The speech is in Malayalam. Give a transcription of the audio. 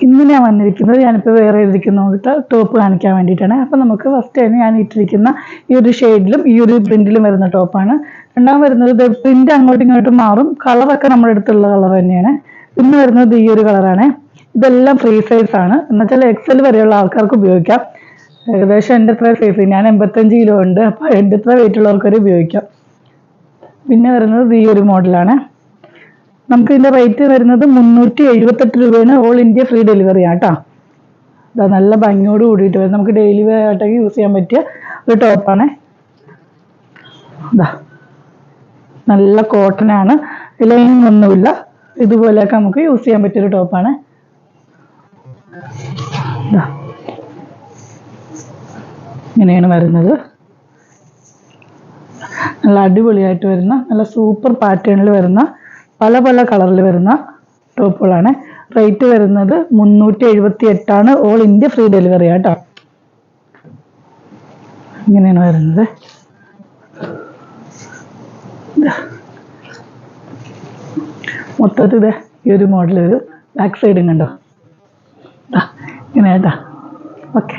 ഇന്ന് ഞാൻ വന്നിരിക്കുന്നത് ഞാനിപ്പോൾ വേറെ ഇരിക്കുന്ന ടോപ്പ് കാണിക്കാൻ വേണ്ടിയിട്ടാണ്. അപ്പോൾ നമുക്ക് ഫസ്റ്റ് തന്നെ ഞാൻ ഇട്ടിരിക്കുന്ന ഈ ഒരു ഷെയ്ഡിലും ഈ ഒരു പ്രിന്റിലും വരുന്ന ടോപ്പാണ്. രണ്ടാമത് വരുന്നത് പ്രിന്റ് അങ്ങോട്ടും ഇങ്ങോട്ടും മാറും, കളറൊക്കെ നമ്മുടെ അടുത്തുള്ള കളർ തന്നെയാണ്. ഇന്ന് വരുന്നത് ഈ ഒരു കളറാണ്. ഇതെല്ലാം ഫ്രീ സൈസ് ആണ്, എന്നുവെച്ചാൽ എക്സൽ വരെയുള്ള ആൾക്കാർക്ക് ഉപയോഗിക്കാം. ഏകദേശം എൻ്റെ എത്ര സൈസ്, ഞാൻ 85 കിലോ ഉണ്ട്, അപ്പോൾ എൻ്റെ എത്ര വെയിറ്റ് ഉള്ളവർക്ക് വരെ ഉപയോഗിക്കാം. പിന്നെ വരുന്നത് ഈ ഒരു മോഡലാണ്. നമുക്ക് ഇതിൻ്റെ റേറ്റ് വരുന്നത് 378 രൂപയാണ്. ഓൾ ഇന്ത്യ ഫ്രീ ഡെലിവറി ആട്ടോ. ഇതാ നല്ല ഭംഗിയോട് കൂടിയിട്ട് വരും, നമുക്ക് ഡെയിലി വെയർ ആയിട്ടൊക്കെ യൂസ് ചെയ്യാൻ പറ്റിയ ഒരു ടോപ്പാണ്. ഇതാ നല്ല കോട്ടനാണ്, ലൈനിങ് ഒന്നുമില്ല, ഇതുപോലെയൊക്കെ നമുക്ക് യൂസ് ചെയ്യാൻ പറ്റിയൊരു ടോപ്പാണ്. ഇങ്ങനെയാണ് വരുന്നത്. നല്ല അടിപൊളിയായിട്ട് വരുന്ന നല്ല സൂപ്പർ പാറ്റേണിൽ വരുന്ന പല പല കളറിൽ വരുന്ന ടോപ്പുകളാണ്. റേറ്റ് വരുന്നത് 378 ഓൾ ഇന്ത്യ ഫ്രീ ഡെലിവറി ആട്ടോ. ഇങ്ങനെയാണ് വരുന്നത്. മൊത്തത്തിൽ ഈ ഒരു മോഡൽ വരും. ബാക്ക് സൈഡും കണ്ടോ, ഇങ്ങനെ കേട്ടോ. ഓക്കെ.